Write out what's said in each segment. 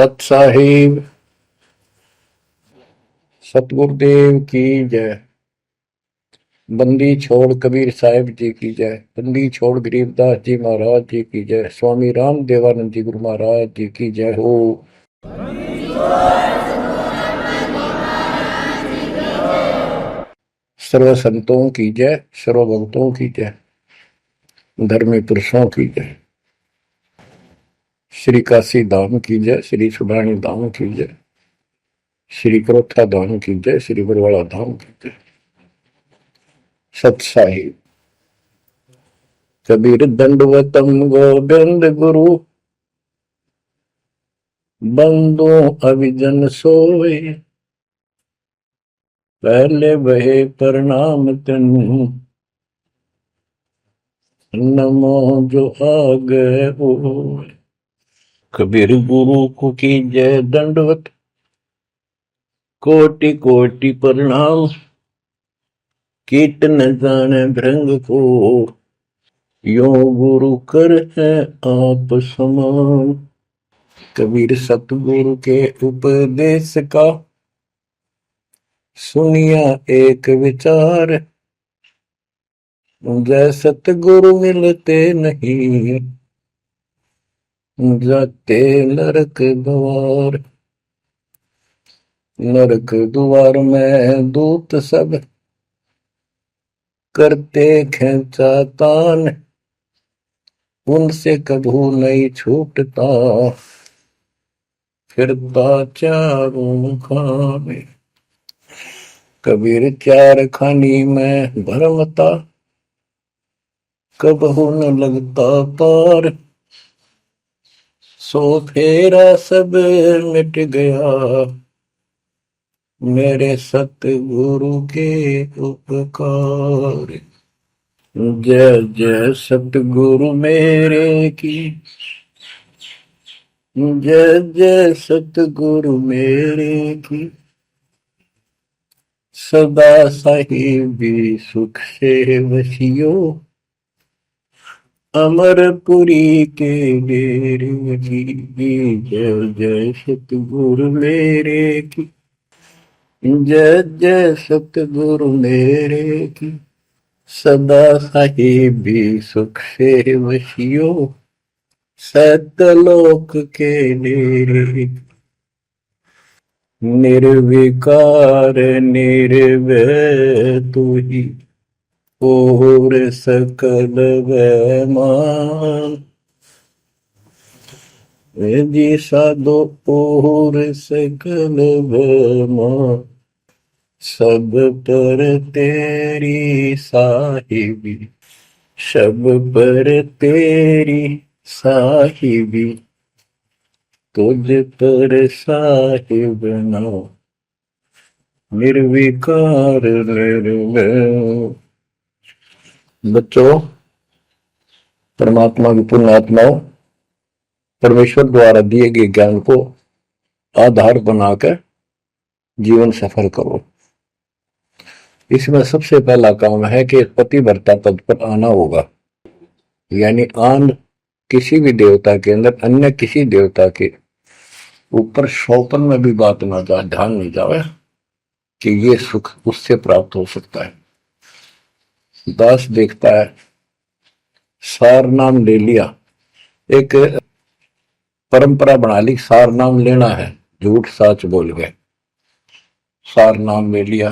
सत साहिब सतगुरुदेव की जय। बंदी छोड़ कबीर साहिब जी की जय। बंदी छोड़ गरीबदास जी महाराज जी की जय। स्वामी राम देवानंद जी गुरु महाराज जी की जय हो। सर्व संतों की जय, सर्व भक्तों की जय, धर्मी पुरुषों की जय। श्री काशी धाम की जय, श्री सुडानी धाम की जय, श्री करोथा धाम की जय, श्री बरवाड़ा धाम की जय। सत साहिब कबीर दंडवतम गोविंद गुरु, बंदो अभिजन सोए, पहले बहे प्रणाम तनु, नमो जो आगे हो। कबीर गुरु को की जय दंडवत, कोटि कोटि प्रणाम, कीट न जाने भृंग को, यो गुरु कर है आप समान। कबीर सतगुरु के उपदेश का सुनिया एक विचार, जय सतगुरु मिलते नहीं, जाते नरक द्वार। नरक द्वार में दूत सब करते खेचा तान, उनसे कभू नहीं छूटता, फिरता चारों खाने। कबीर चार खानी में भरमता, कबहू न लगता पार, सो फेरा सब मिट गया, मेरे सतगुरु के उपकार। जय जय सतगुरु मेरे की, जय जय सतगुरु मेरे की, सदा साहिबी सुख से वसियो, अमरपुरी के डेरे की। जय जय सतगुरु मेरे की, जय जय सतगुरु मेरे की, सदा साहिबी सुख से वसियो, सतलोक के डेरे। निर्विकार निर्भय तू ही, और सकल वैमान, जी साधो और सकल वैमान, सब पर तेरी साहिबी, सब पर तेरी साहिबी, तुझ पर साहिब ना, निर्विकार निर्भय। बच्चों, परमात्मा की पुण्य आत्माओं, परमेश्वर द्वारा दिए गए ज्ञान को आधार बनाकर जीवन सफल करो। इसमें सबसे पहला काम है कि पतिव्रता पद पर आना होगा, यानी आन किसी भी देवता के अंदर अन्य किसी देवता के ऊपर शौपन में भी बात ना जाए, ध्यान नहीं जाए कि ये सुख उससे प्राप्त हो सकता है। दास देखता है, सार नाम ले लिया, एक परंपरा बना ली, सार नाम लेना है, झूठ साच बोल गए, सार नाम ले लिया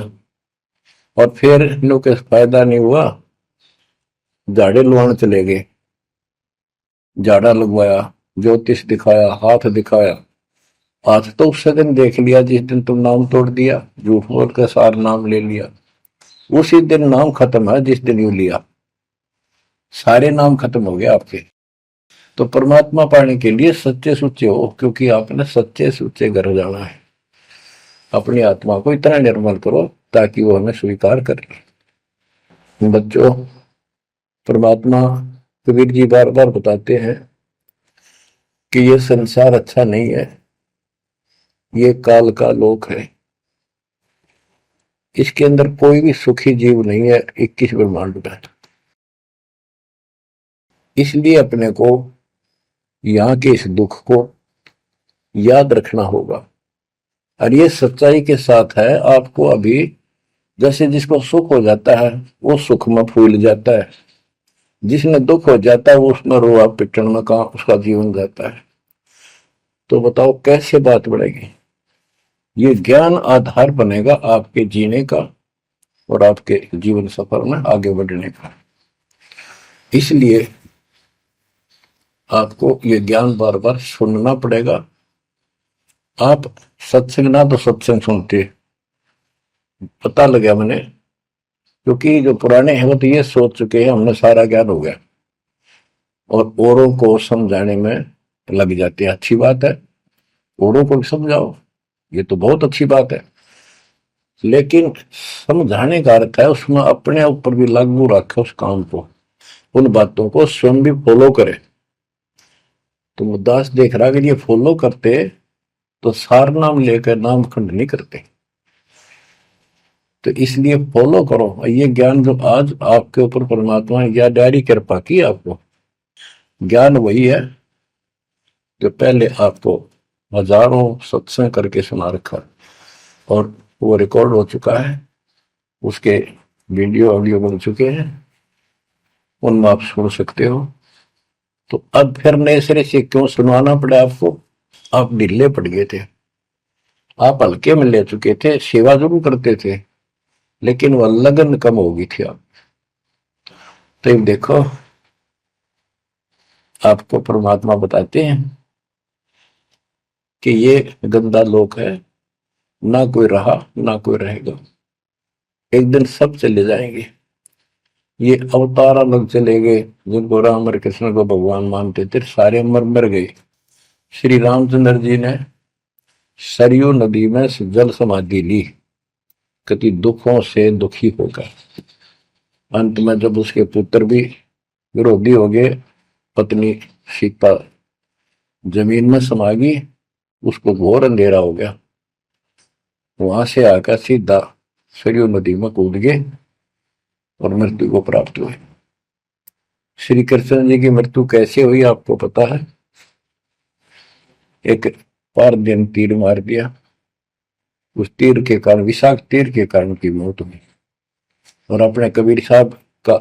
और फिर इनों के फायदा नहीं हुआ, झाड़े लुआने चले गए, झाड़ा लगवाया, ज्योतिष दिखाया, हाथ दिखाया, हाथ तो उस दिन देख लिया जिस दिन तुम नाम तोड़ दिया, झूठ बोल कर सार नाम ले लिया, उसी दिन नाम खत्म है जिस दिन यू लिया, सारे नाम खत्म हो गए आपके। तो परमात्मा पाने के लिए सच्चे सुच्चे हो, क्योंकि आपने सच्चे सुच्चे घर जाना है। अपनी आत्मा को इतना निर्मल करो ताकि वो हमें स्वीकार करे। बच्चों, परमात्मा कबीर जी बार बार बताते हैं कि ये संसार अच्छा नहीं है, ये काल का लोक है, इसके अंदर कोई भी सुखी जीव नहीं है 21 ब्रह्मांड में। इसलिए अपने को यहाँ के इस दुख को, याद रखना होगा। और ये सच्चाई के साथ है। आपको अभी जैसे जिसको सुख हो जाता है वो सुख में फूल जाता है, जिसने दुख हो जाता है वो उसमें रोआ पिटन में कहा उसका जीवन जाता है। तो बताओ कैसे बात बढ़ेगी। ये ज्ञान आधार बनेगा आपके जीने का और आपके जीवन सफर में आगे बढ़ने का। इसलिए आपको ये ज्ञान बार बार सुनना पड़ेगा। आप सत्संग ना तो सत्संग सुनते, पता लगा मैंने, क्योंकि जो पुराने हैं वो तो ये सोच चुके हैं हमने सारा ज्ञान हो गया और औरों को समझाने में लग जाते हैं। अच्छी बात है, औरों को भी समझाओ, ये तो बहुत अच्छी बात है, लेकिन समझाने का अर्थ है उसमें अपने ऊपर भी लागू रखे उस काम को, उन बातों को स्वयं भी फॉलो करे। तो मुद्दास देख रहा कि ये फॉलो करते तो सार नाम लेकर नाम खंड नहीं करते। तो इसलिए फॉलो करो ये ज्ञान जो आज आपके ऊपर परमात्मा ने या डायरी कृपा की आपको। ज्ञान वही है जो पहले आपको हजारों सत्संग करके सुना रखा और वो रिकॉर्ड हो चुका है, उसके वीडियो ऑडियो बन चुके हैं, उनमें आप सुन सकते हो। तो अब फिर नए सिरे से क्यों सुनवाना पड़ा आपको। आप ढीले पड़ गए थे, आप हल्के में ले चुके थे, सेवा जरूर करते थे लेकिन वह लगन कम हो गई थी आप। तो देखो आपको परमात्मा बताते हैं कि ये गंदा लोक है, ना कोई रहा ना कोई रहेगा, एक दिन सब चले जाएंगे। ये अवतार अलग चले गए, जिनको राम और कृष्ण को भगवान मानते थे सारे मर मर गए। श्री रामचंद्र जी ने सरयू नदी में जल समाधि ली, कति दुखों से दुखी होकर। अंत में जब उसके पुत्र भी विरोधी हो गए, पत्नी सीता जमीन में समा गई, उसको घोर अंधेरा हो गया, वहां से आकर सीधा सरयू नदी में कूद गए और मृत्यु को प्राप्त हुए। श्री कृष्ण जी की मृत्यु कैसे हुई आपको पता है। एक पार दिन तीर मार दिया, उस तीर के कारण, विषाक्त तीर के कारण की मौत हुई। और अपने कबीर साहब का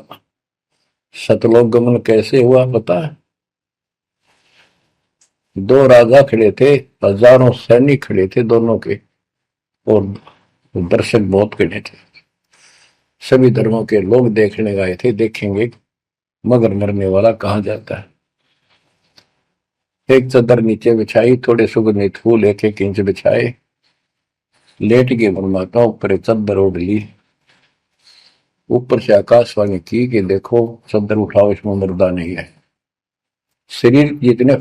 सतलोक गमन कैसे हुआ पता है। दो राजा खड़े थे, हजारों सैनिक खड़े थे दोनों के, और दर्शक बहुत खड़े थे, सभी धर्मों के लोग देखने गए थे, देखेंगे मगर मरने वाला कहाँ जाता है। एक चादर नीचे बिछाई, थोड़े सुगंधित फूल एक एक इंच बिछाए, लेट के परमात्मा ऊपर एक चादर ओढ़ ली, ऊपर से आकाशवाणी की कि देखो चादर उठाओ, इसमें मुर्दा नहीं है। शरीर जितने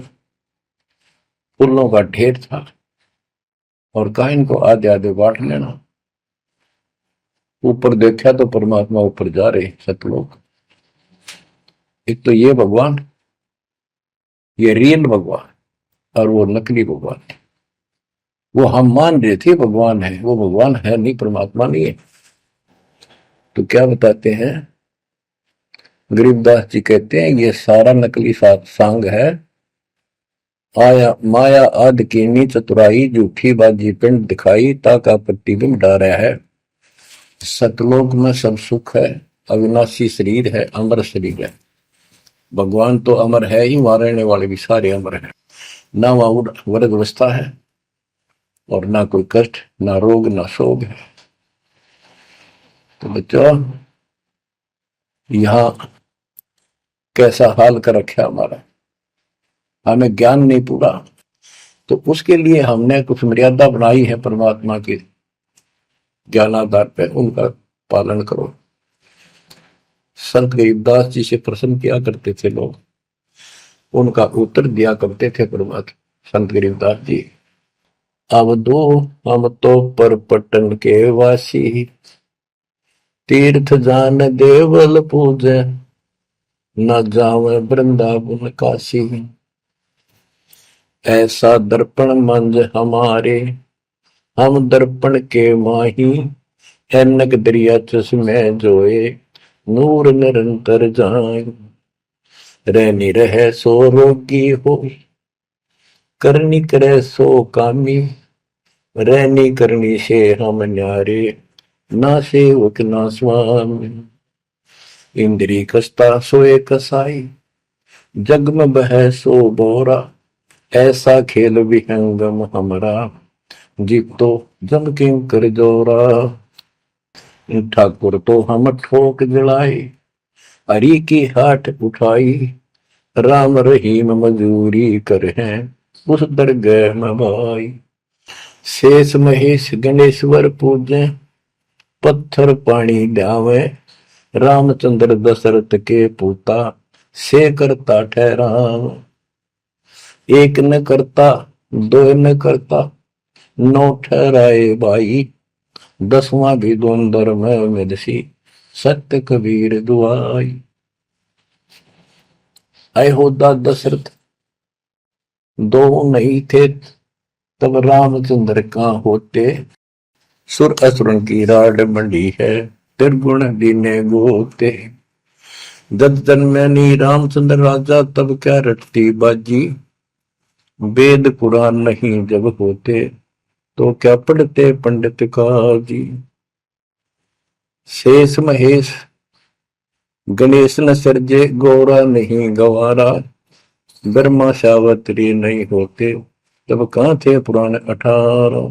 फूलों का ढेर था और कहा इनको आधे आधे बांट लेना। ऊपर देखा तो परमात्मा ऊपर जा रहे सतलोक। एक तो ये भगवान, ये रियल भगवान, और वो नकली भगवान। वो हम मान रहे थे भगवान है, वो भगवान है नहीं, परमात्मा नहीं है। तो क्या बताते हैं गरीबदास जी, कहते हैं ये सारा नकली सांग है, आया माया आदि कीनी चतुराई, झूठी बाजी पिंड दिखाई, ताका प्रतिबिंब डारा है। सतलोक में सब सुख है, अविनाशी शरीर है, अमर शरीर है। भगवान तो अमर है ही, मारने वाले भी सारे अमर है। ना वहां वर्ग अवस्था है और ना कोई कष्ट, ना रोग, ना शोक है। तो बच्चों यहां कैसा हाल कर रखा हमारा, हमें ज्ञान नहीं पूरा, तो उसके लिए हमने कुछ मर्यादा बनाई है परमात्मा के ज्ञानाधार पे, उनका पालन करो। संत गरीबदास जी से प्रश्न किया करते थे लोग, उनका उत्तर दिया करते थे परमात्मा संत गरीबदास जी। अब दो हम तो पर पटन के वासी, तीर्थ जान देवल पूजे, न जावे वृंदावन काशी। ऐसा दर्पण मंज हमारे, हम दर्पण के माही, ऐनक दरिया चश्मे जोए, नूर निरंतर जाए। रहनी रहे सो रोगी हो, करनी करे सो कामी, रहनी करनी से हम न्यारे, ना सेवक ना स्वामी। इंद्री कसता सोए कसाई, जग में बह सो बोरा, ऐसा खेल विहंगम हमरा, जीत तो जम किंग कर जोरा। ठाकुर तो हम ठोक जड़ाई, हरि की हाट उठाई, राम रहीम मजूरी कर हैं उस दरगह में भाई। शेष महेश गणेश्वर पूजे, पत्थर पानी ध्यावे, रामचंद्र दशरथ के पूता, से करता ठहराव। एक न करता दो न करता, नौ ठहराए भाई, दसवां भी द्वंद्व में मेदसी, सत्य कबीर दुआई। आए होदा दशरथ दो नहीं थे, तब रामचंद्र का होते, सुर असुरन की राड मंडी है, त्रिगुण दीने गोते। जब जन्मनी रामचंद्र राजा, तब क्या रटती बाजी, वेद पुराण नहीं जब होते, तो क्या पढ़ते पंडित काजी। शेष महेश गणेश न सर्जे, गौरा नहीं गवारा, ब्रह्मा सावत्री नहीं होते, तब कहां थे पुराण 18।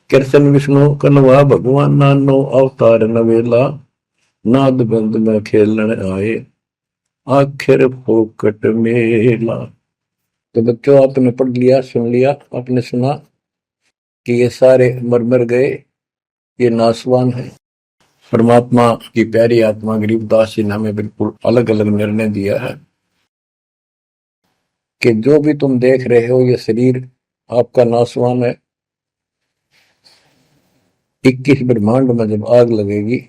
कृष्ण विष्णु कन्वा भगवान, नानो अवतार नवेला, नाद बंद में खेलन आए, आखिर फोकट मेला। तो बच्चों आपने पढ़ लिया, सुन लिया, आपने सुना कि ये सारे मर मर गए, ये नासवान है। परमात्मा की प्यारी आत्मा गरीबदास जी ने हमें बिल्कुल अलग अलग निर्णय दिया है कि जो भी तुम देख रहे हो ये शरीर आपका नासवान है। 21 ब्रह्मांड में जब आग लगेगी,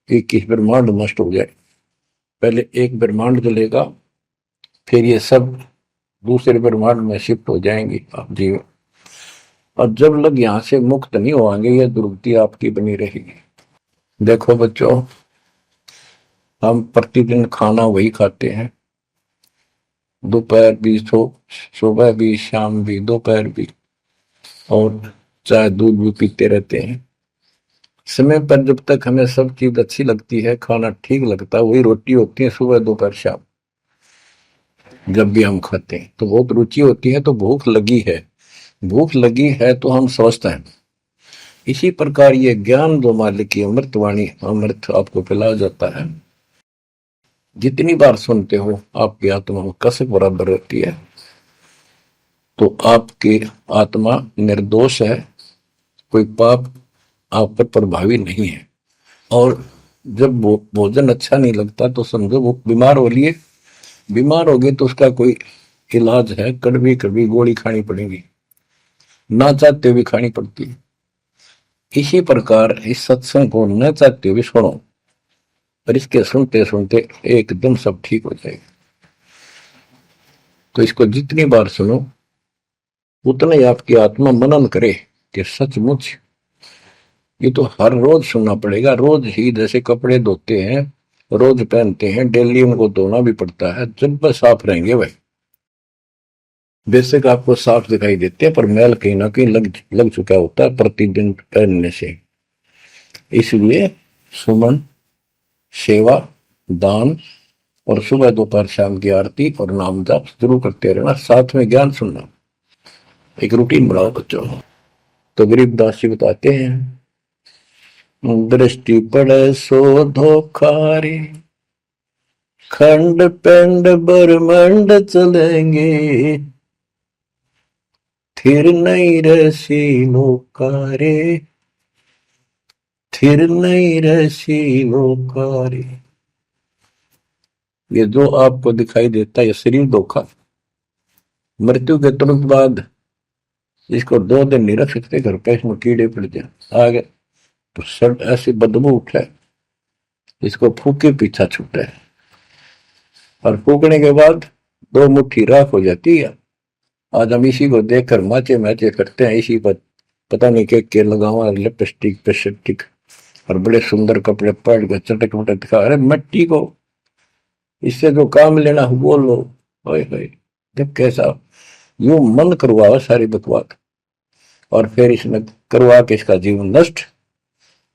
21 ब्रह्मांड नष्ट हो जाए, पहले एक ब्रह्मांड जलेगा, फिर ये सब दूसरे ब्रह्मांड में शिफ्ट हो जाएंगे आप जीव। और जब लग यहां से मुक्त नहीं होंगे, यह दुर्गति आपकी बनी रहेगी। देखो बच्चों, हम प्रतिदिन खाना वही खाते हैं, दोपहर भी, सुबह भी, शाम भी, दोपहर भी, और चाय दूध भी पीते रहते हैं। समय पर जब तक हमें सब चीज अच्छी लगती है, खाना ठीक लगता है, वही रोटी होती है सुबह दोपहर शाम। जब भी हम खाते हैं तो बहुत रुचि होती है, तो भूख लगी है, भूख लगी है तो हम स्वस्थ हैं। इसी प्रकार ये ज्ञान जो मालिक की अमृतवाणी, अमृत आपको पिलाया जाता है, जितनी बार सुनते हो आपकी आत्मा में कसक बराबर रहती है। तो आपकी आत्मा निर्दोष है, कोई पाप आप पर प्रभावी नहीं है। और जब भोजन अच्छा नहीं लगता तो समझो वो बीमार हो लिए, बीमार हो गए तो उसका कोई इलाज है, कड़वी कड़वी गोली खानी पड़ेगी, ना चाहते हुए खानी पड़ती है। इसी प्रकार इस सत्संग को न चाहते हुए सुनो, और इसके सुनते सुनते एकदम सब ठीक हो जाएगा। तो इसको जितनी बार सुनो उतना ही आपकी आत्मा मनन करे कि सचमुच ये तो हर रोज सुनना पड़ेगा। रोज ही जैसे कपड़े धोते हैं, रोज पहनते हैं, डेली उनको धोना भी पड़ता है, जब बस साफ रहेंगे भाई। बेशक आपको साफ दिखाई देते हैं, पर मैल कहीं ना कहीं लग चुका होता है प्रतिदिन पहनने से। इसलिए सुमन, सेवा, दान और सुबह दोपहर शाम की आरती और नाम जाप जरूर करते रहना, साथ में ज्ञान सुनना, एक रूटीन बनाओ बच्चों। तो गरीबदास जी बताते हैं, दृष्टि पड़े सो धोखारी, खंड पेंड ब्रह्मंड चलेंगे, थिर नहीं रसी लोकारे, थिर नहीं रसी लोकारे। ये जो आपको दिखाई देता है ये शरीर धोखा, मृत्यु के तुरंत बाद इसको 2 दिन नहीं रख सकते घर पे, इसमें कीड़े पड़ जाए आगे तो सब ऐसी बदबू उठे, इसको फूके पीछा छूटे, और फूकने के बाद 2 मुट्ठी राख हो जाती है। आज हम इसी को देखकर माचे मैचे करते हैं, इसी पर पता नहीं के लगावा, लिपस्टिक पेस्टिक और बड़े सुंदर कपड़े पहन कर चटक मटक दिखा। अरे मिट्टी को, इससे जो काम लेना वो लो। जब कैसा यूं मन करवावा सारी बकवास, और फिर इसने करवा के इसका जीवन नष्ट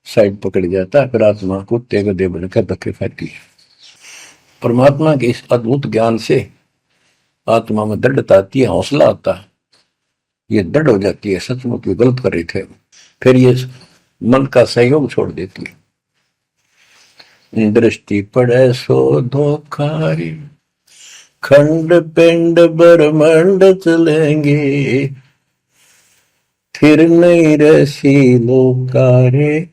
साइड पकड़ जाता है। फिर आत्मा कुत्ते गधे बनकर धक्के खाती है। परमात्मा के इस अद्भुत ज्ञान से आत्मा में दृढ़ता आती है, हौसला आता है, ये दृढ़ हो जाती है, सचमुच गलत कर रहे थे। फिर ये मन का सहयोग छोड़ देती है। दृष्टि पड़े सो धोखारी, खंड पिंड ब्रह्मांड चलेंगे, फिर नहीं रसी लोकारे,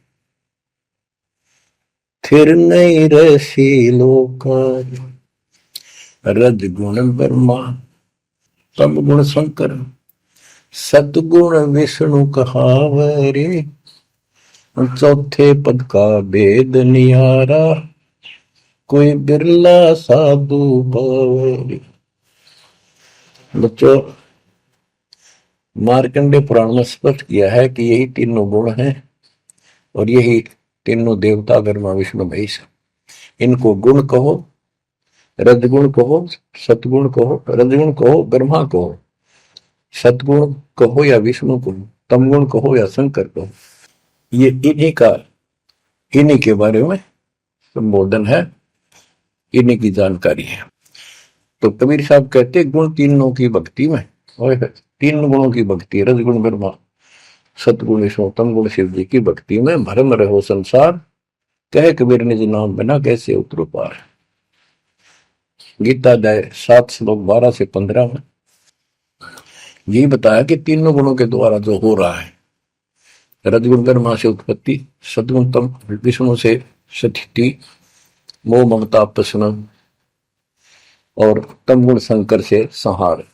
फिर नहीं रसी लोकारे। रजगुण ब्रह्मा, तम गुण शंकर, सतगुण विष्णु कहावरे, चौथे पद का भेद नियारा, कोई बिरला साधु पावरे। बच्चों, मार्कंडे पुराण में स्पष्ट किया है कि यही तीनों गुण हैं और यही तीनों देवता ब्रह्मा विष्णु महेश। इनको गुण कहो, रजगुण कहो, सतगुण कहो, रजगुण कहो ब्रह्मा कहो, सतगुण कहो या विष्णु कहो, तमगुण कहो या शंकर कहो, ये इन्हीं के बारे में संबोधन है, इन्हीं की जानकारी है। तो कबीर साहब कहते गुण तीनों की भक्ति में, और तीन गुणों की भक्ति, रजगुण ब्रह्मा, सतगुण विष्णु, तमगुण शिव जी की भक्ति में भरम रहो संसार, कहे कबीर निज नाम बिना कैसे उतरो पार। गीता अध्याय 7 श्लोक 12 से 15 में यही बताया कि तीनों गुणों के द्वारा जो हो रहा है, रजगुण ब्रह्मा से उत्पत्ति, सदगुण तम विष्णु से स्थिति, मोह ममता प्रश्न, और तमगुण शंकर से संहार।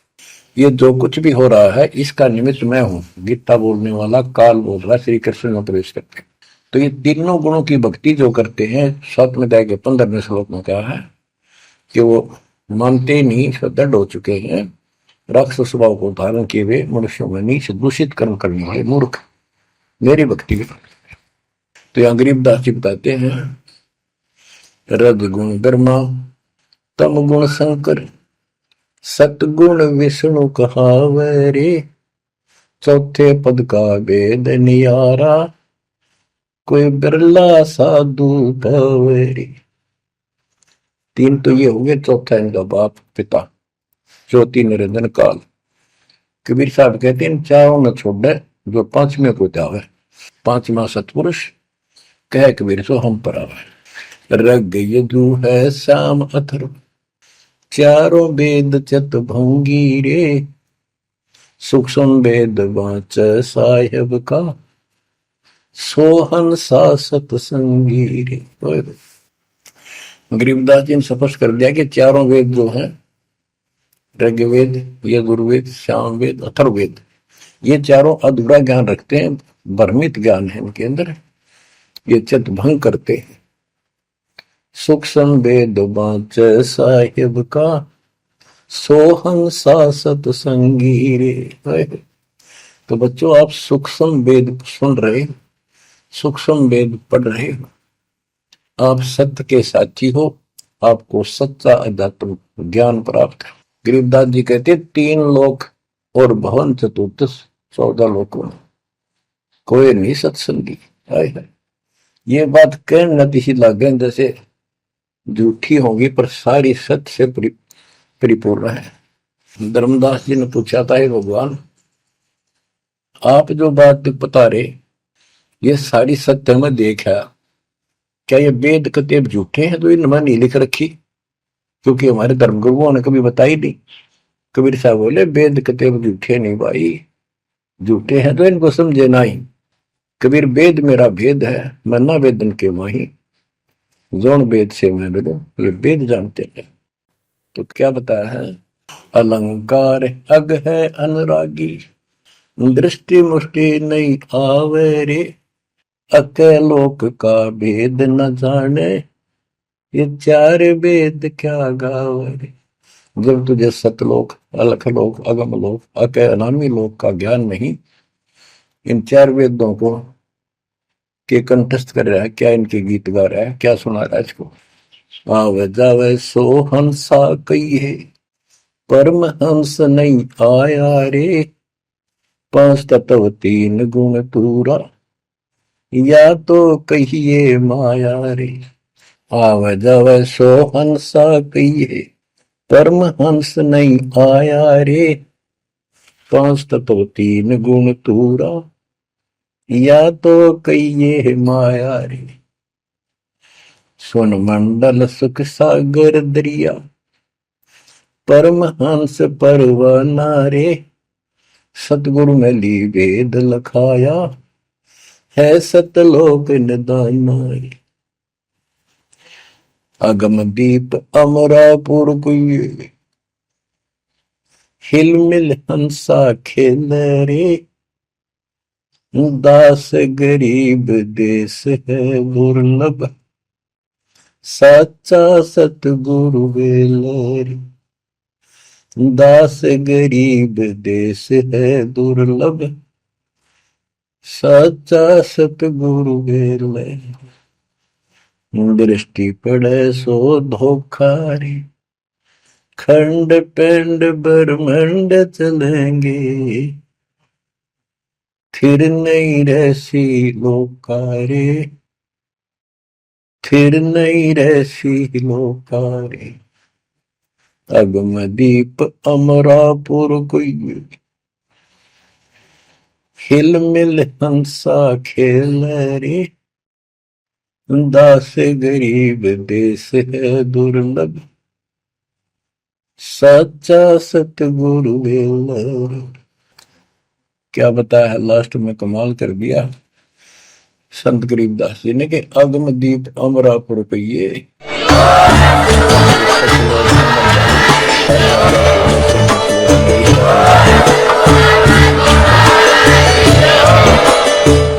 ये जो कुछ भी हो रहा है इसका निमित्त मैं हूं, गीता बोलने वाला काल बोल रहा श्री कृष्ण में प्रवेश करके। तो ये तीनों गुणों की भक्ति जो करते हैं, 7वें अध्याय के 15वें श्लोक में कहा है कि वो मानते नहीं, दृढ़ हो चुके हैं, राक्षस स्वभाव को धारण किए हुए, मनुष्यों में नीच दूषित कर्म करने वाले मूर्ख मेरी भक्ति में। तो यहाँ गरीबदास जी बताते हैं, रजगुण ब्रह्मा, तमगुण शंकर, सतगुण विष्णु कहावरे, चौथे पद का भेद नियारा, कोई बिरला साधु पावरे। तीन तो ये हो गए, चौथा इनका बाप पिता ज्योति निरंजन काल। कबीर साहब कहते हैं चारों न छोड़े जो पांचवें को जावे, पांचवा सतपुरुष कह कबीर सो हम पर आवे। रग यदु है श्याम अथर्व, चारों वेद चत भंगी रे, सूक्ष्म वेद वाच साहेब का, सोहन सा सतसंगी रे। गरीबदास जी ने स्पष्ट कर दिया कि चारों वेद जो है, ऋग्वेद, यजुर्वेद, सामवेद, अथर्ववेद, ये चारों अधूरा ज्ञान रखते हैं, भ्रमित ज्ञान है इनके अंदर, ये चित भंग करते हैं। सूक्ष्म वेद वाच साहिब का, सोहं सा सतसंगी रे। तो बच्चों, आप सूक्ष्म वेद सुन रहे, सूक्ष्म वेद पढ़ रहे, आप सत्य के साथी हो, आपको सच्चा अध्यात्म ज्ञान प्राप्त है। गरीबदास जी कहते 3 लोक और भवन चतुर्दश 14 लोकों में कोई नहीं सत्संगी। ये बात कहने नती लागे जैसे झूठी होगी, पर सारी सत्य से परिपूर्ण है। धर्मदास जी ने पूछा था, भगवान आप जो बात बता रहे ये सारी सत्य में देखा, क्या ये वेद कतेब झूठे हैं तो इनमें नहीं लिख रखी? क्योंकि हमारे धर्म गुरुओं ने कभी बताई नहीं। कबीर साहब बोले वेद कतेब झूठे नहीं भाई, झूठे हैं तो इनको समझे नहीं। कबीर वेद मेरा भेद है, मैं ना वेदन के माही, जोन वेद से मैं बोलो, ये वेद जानते हैं। तो क्या बताया है, अलंकार अग है अनुरागी, दृष्टि मुष्टि नहीं आवे रे, अकेलोक का भेद न जाने, ये 4 वेद क्या गावे। जब तुझे सतलोक, अलखलोक, अगमलोक, अके अनामी लोक का ज्ञान नहीं, इन 4 वेदों को के कंठस्थ कर रहा है, क्या इनके गीत गा रहा है, क्या सुना रहा है इसको। आवे जावे सो हंसा कही है, परमहंस नहीं आया रे, पांच तत्व तीन गुण पूरा, या तो कहिए माया रे, आव जव सो हंसा कहिए। परमहंस नहीं आया रे, पांच तत्व तीन गुण तूरा, या तो कहिए माया रे। सुन मंडल सुख सागर दरिया, परमहंस परवाना रे, सतगुरु में ली वेद लखाया, है सतलोक निदाना रे। अगम दीप अमरापुर कुए, हिल मिल हंसा खेल रे, दास गरीब देश है दुर्लभ, साचा सतगुरु वेल रे। दास गरीब देश है दुर्लभ, साचा सतगुरु वेल रे। दृष्टि पड़े सो धोखा रे, खंड पिंड ब्रह्मंड चलेंगे, फिर नहीं रहसी लोकारे, फिर नहीं रहसी लोकारे। अगम दीप अमरापुर कोई, हिल मिल हंसा खेल रे, दास गरीब देश है दुर्लभ, सच्चा सतगुरु वेल। क्या बताया लास्ट में, कमाल कर दिया संत गरीबदास जी ने कि अगम दीप अमरापुर पे